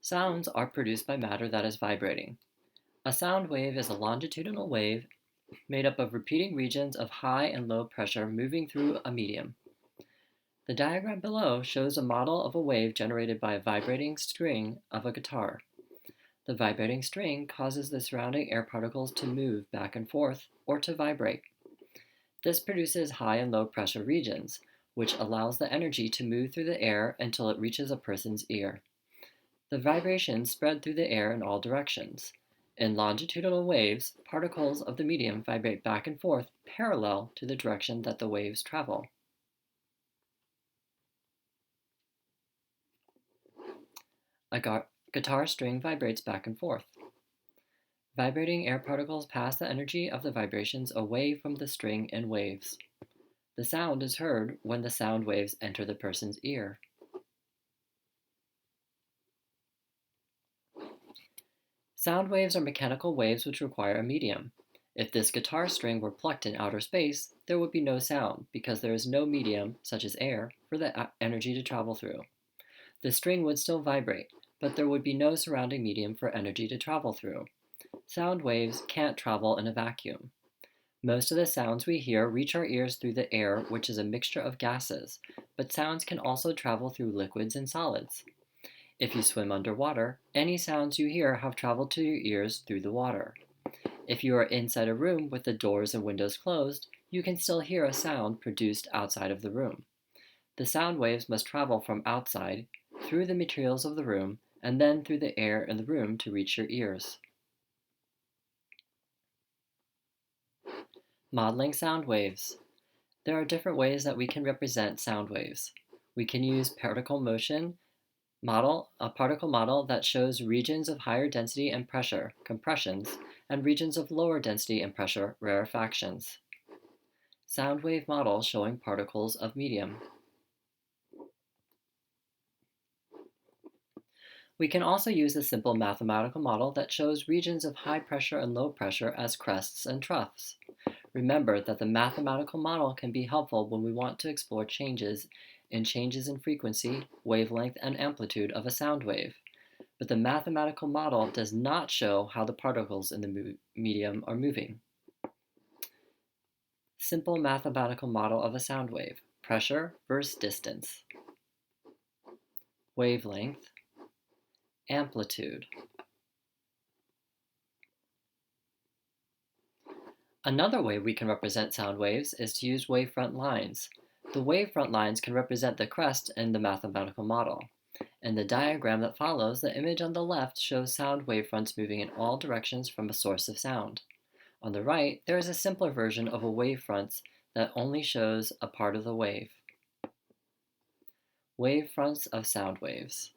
Sounds are produced by matter that is vibrating. A sound wave is a longitudinal wave made up of repeating regions of high and low pressure moving through a medium. The diagram below shows a model of a wave generated by a vibrating string of a guitar. The vibrating string causes the surrounding air particles to move back and forth or to vibrate. This produces high and low pressure regions, which allows the energy to move through the air until it reaches a person's ear. The vibrations spread through the air in all directions. In longitudinal waves, particles of the medium vibrate back and forth parallel to the direction that the waves travel. A guitar string vibrates back and forth. Vibrating air particles pass the energy of the vibrations away from the string in waves. The sound is heard when the sound waves enter the person's ear. Sound waves are mechanical waves which require a medium. If this guitar string were plucked in outer space, there would be no sound because there is no medium, such as air, for the energy to travel through. The string would still vibrate, but there would be no surrounding medium for energy to travel through. Sound waves can't travel in a vacuum. Most of the sounds we hear reach our ears through the air, which is a mixture of gases, but sounds can also travel through liquids and solids. If you swim underwater, any sounds you hear have traveled to your ears through the water. If you are inside a room with the doors and windows closed, you can still hear a sound produced outside of the room. The sound waves must travel from outside, through the materials of the room, and then through the air in the room to reach your ears. Modeling sound waves. There are different ways that we can represent sound waves. We can use particle motion model, a particle model that shows regions of higher density and pressure, compressions, and regions of lower density and pressure, rarefactions. Sound wave model showing particles of medium. We can also use a simple mathematical model that shows regions of high pressure and low pressure as crests and troughs. Remember that the mathematical model can be helpful when we want to explore changes in frequency, wavelength, and amplitude of a sound wave. But the mathematical model does not show how the particles in the medium are moving. Simple mathematical model of a sound wave. Pressure versus distance. Wavelength. Amplitude. Another way we can represent sound waves is to use wavefront lines. The wavefront lines can represent the crest in the mathematical model. In the diagram that follows, the image on the left shows sound wavefronts moving in all directions from a source of sound. On the right, there is a simpler version of a wavefront that only shows a part of the wave. Wavefronts of sound waves.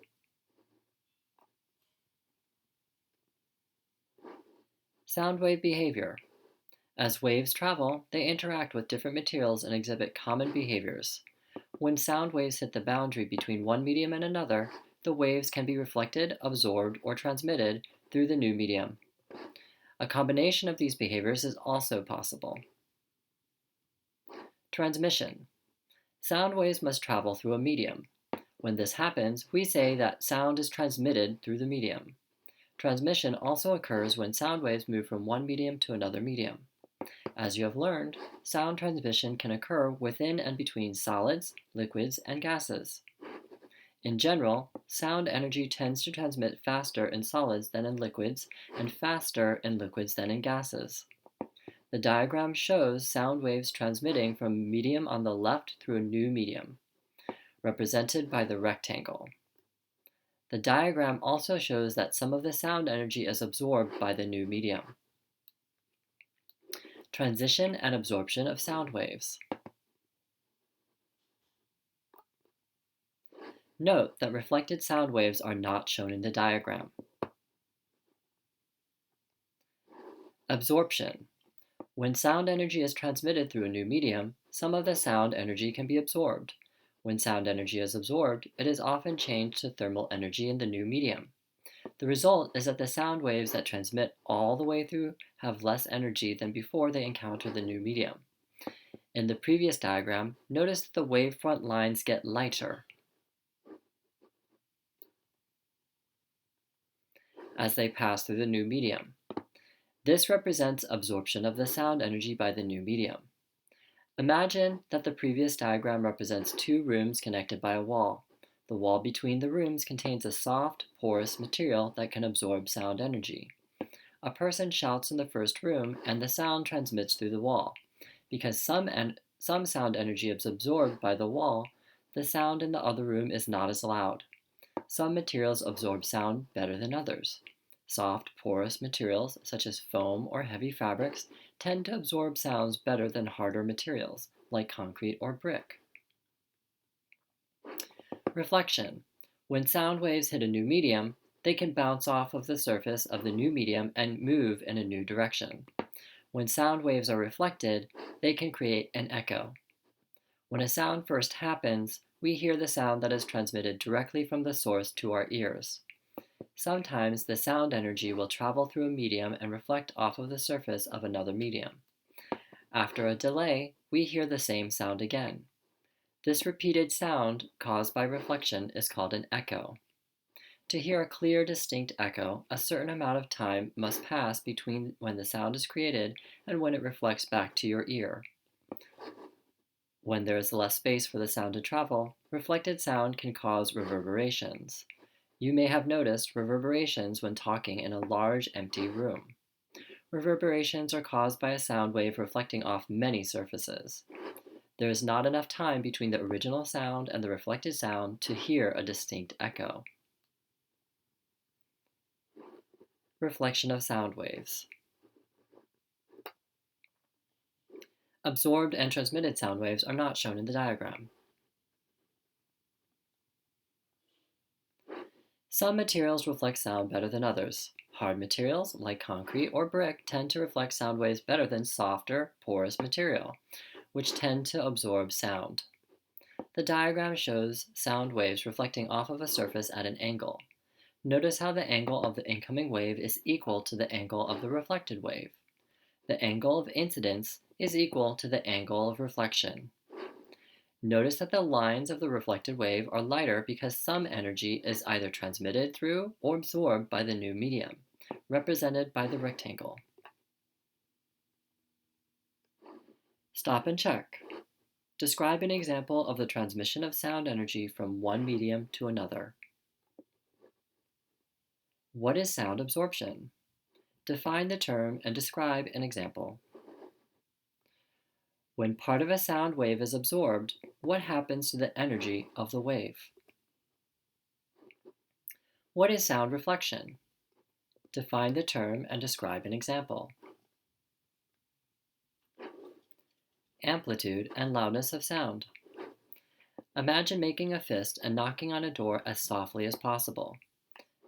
Sound wave behavior. As waves travel, they interact with different materials and exhibit common behaviors. When sound waves hit the boundary between one medium and another, the waves can be reflected, absorbed, or transmitted through the new medium. A combination of these behaviors is also possible. Transmission. Sound waves must travel through a medium. When this happens, we say that sound is transmitted through the medium. Transmission also occurs when sound waves move from one medium to another medium. As you have learned, sound transmission can occur within and between solids, liquids, and gases. In general, sound energy tends to transmit faster in solids than in liquids, and faster in liquids than in gases. The diagram shows sound waves transmitting from a medium on the left through a new medium, represented by the rectangle. The diagram also shows that some of the sound energy is absorbed by the new medium. Transition and absorption of sound waves. Note that reflected sound waves are not shown in the diagram. Absorption. When sound energy is transmitted through a new medium, some of the sound energy can be absorbed. When sound energy is absorbed, it is often changed to thermal energy in the new medium. The result is that the sound waves that transmit all the way through have less energy than before they encounter the new medium. In the previous diagram, notice that the wavefront lines get lighter. as they pass through the new medium. This represents absorption of the sound energy by the new medium. Imagine that the previous diagram represents two rooms connected by a wall. The wall between the rooms contains a soft, porous material that can absorb sound energy. A person shouts in the first room, and the sound transmits through the wall. Because some sound energy is absorbed by the wall, the sound in the other room is not as loud. Some materials absorb sound better than others. Soft, porous materials, such as foam or heavy fabrics, tend to absorb sounds better than harder materials, like concrete or brick. Reflection. When sound waves hit a new medium, they can bounce off of the surface of the new medium and move in a new direction. When sound waves are reflected, they can create an echo. When a sound first happens, we hear the sound that is transmitted directly from the source to our ears. Sometimes the sound energy will travel through a medium and reflect off of the surface of another medium. After a delay, we hear the same sound again. This repeated sound caused by reflection is called an echo. To hear a clear, distinct echo, a certain amount of time must pass between when the sound is created and when it reflects back to your ear. When there is less space for the sound to travel, reflected sound can cause reverberations. You may have noticed reverberations when talking in a large, empty room. Reverberations are caused by a sound wave reflecting off many surfaces. There is not enough time between the original sound and the reflected sound to hear a distinct echo. Reflection of sound waves. Absorbed and transmitted sound waves are not shown in the diagram. Some materials reflect sound better than others. Hard materials, like concrete or brick, tend to reflect sound waves better than softer, porous material, which tend to absorb sound. The diagram shows sound waves reflecting off of a surface at an angle. Notice how the angle of the incoming wave is equal to the angle of the reflected wave. The angle of incidence is equal to the angle of reflection. Notice that the lines of the reflected wave are lighter because some energy is either transmitted through or absorbed by the new medium, represented by the rectangle. Stop and check. Describe an example of the transmission of sound energy from one medium to another. What is sound absorption? Define the term and describe an example. When part of a sound wave is absorbed, what happens to the energy of the wave? What is sound reflection? Define the term and describe an example. Amplitude and loudness of sound. Imagine making a fist and knocking on a door as softly as possible.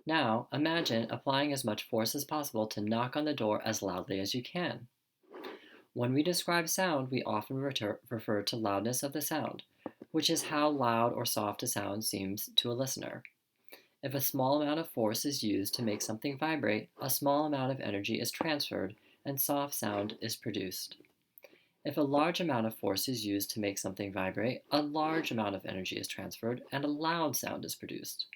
Now, imagine applying as much force as possible to knock on the door as loudly as you can. When we describe sound, we often refer to loudness of the sound, which is how loud or soft a sound seems to a listener. If a small amount of force is used to make something vibrate, a small amount of energy is transferred and soft sound is produced. If a large amount of force is used to make something vibrate, a large amount of energy is transferred and a loud sound is produced.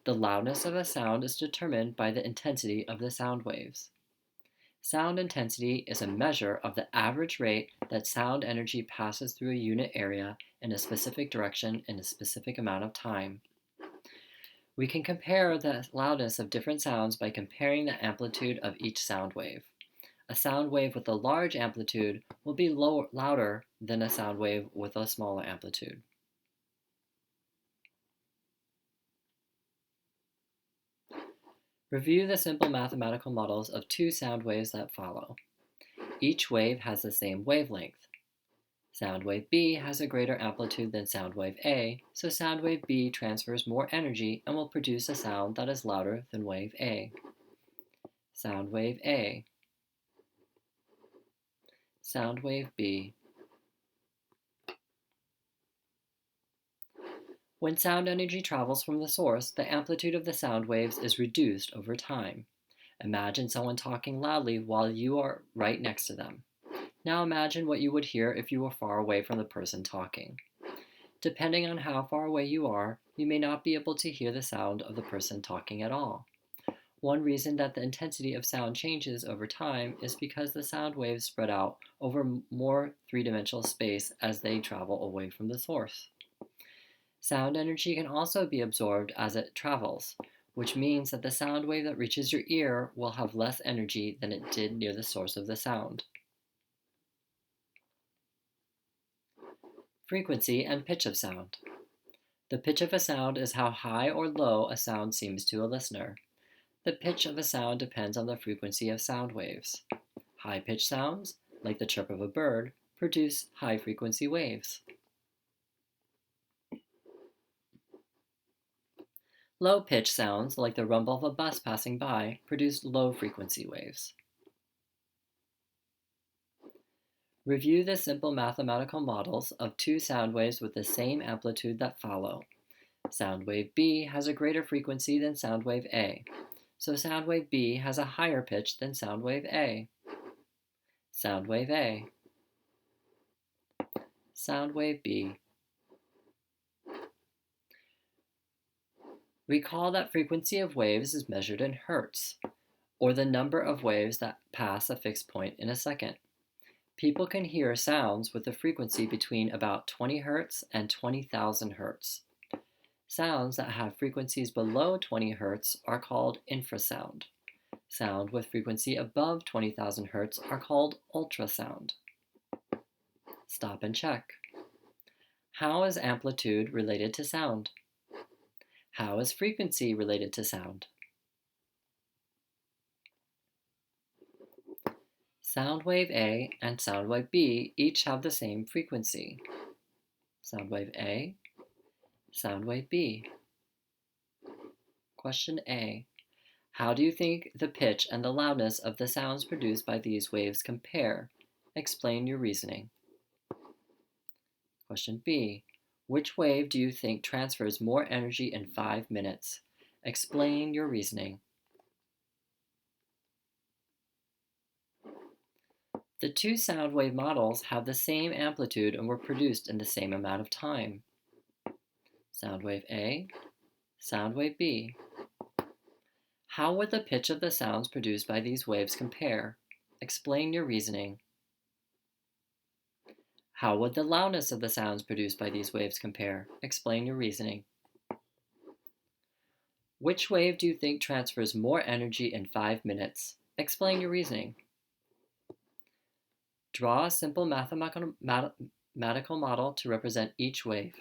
The loudness of a sound is determined by the intensity of the sound waves. Sound intensity is a measure of the average rate that sound energy passes through a unit area in a specific direction in a specific amount of time. We can compare the loudness of different sounds by comparing the amplitude of each sound wave. A sound wave with a large amplitude will be louder than a sound wave with a smaller amplitude. Review the simple mathematical models of two sound waves that follow. Each wave has the same wavelength. Sound wave B has a greater amplitude than sound wave A, so sound wave B transfers more energy and will produce a sound that is louder than wave A. Sound wave A. Sound wave B. When sound energy travels from the source, the amplitude of the sound waves is reduced over time. Imagine someone talking loudly while you are right next to them. Now imagine what you would hear if you were far away from the person talking. Depending on how far away you are, you may not be able to hear the sound of the person talking at all. One reason that the intensity of sound changes over time is because the sound waves spread out over more three-dimensional space as they travel away from the source. Sound energy can also be absorbed as it travels, which means that the sound wave that reaches your ear will have less energy than it did near the source of the sound. Frequency and pitch of sound. The pitch of a sound is how high or low a sound seems to a listener. The pitch of a sound depends on the frequency of sound waves. High-pitched sounds, like the chirp of a bird, produce high-frequency waves. Low-pitched sounds, like the rumble of a bus passing by, produce low-frequency waves. Review the simple mathematical models of two sound waves with the same amplitude that follow. Sound wave B has a greater frequency than sound wave A, so sound wave B has a higher pitch than sound wave A. Sound wave A. Sound wave B. Recall that frequency of waves is measured in hertz, or the number of waves that pass a fixed point in a second. People can hear sounds with a frequency between about 20 Hz and 20,000 Hz. Sounds that have frequencies below 20 Hz are called infrasound. Sound with frequency above 20,000 Hz are called ultrasound. Stop and check. How is amplitude related to sound? How is frequency related to sound? Sound wave A and sound wave B each have the same frequency. Sound wave A, sound wave B. Question A. How do you think the pitch and the loudness of the sounds produced by these waves compare? Explain your reasoning. Question B. Which wave do you think transfers more energy in 5 minutes? Explain your reasoning. The two sound wave models have the same amplitude and were produced in the same amount of time. Sound wave A, sound wave B. How would the pitch of the sounds produced by these waves compare? Explain your reasoning. How would the loudness of the sounds produced by these waves compare? Explain your reasoning. Which wave do you think transfers more energy in 5 minutes? Explain your reasoning. Draw a simple mathematical model to represent each wave.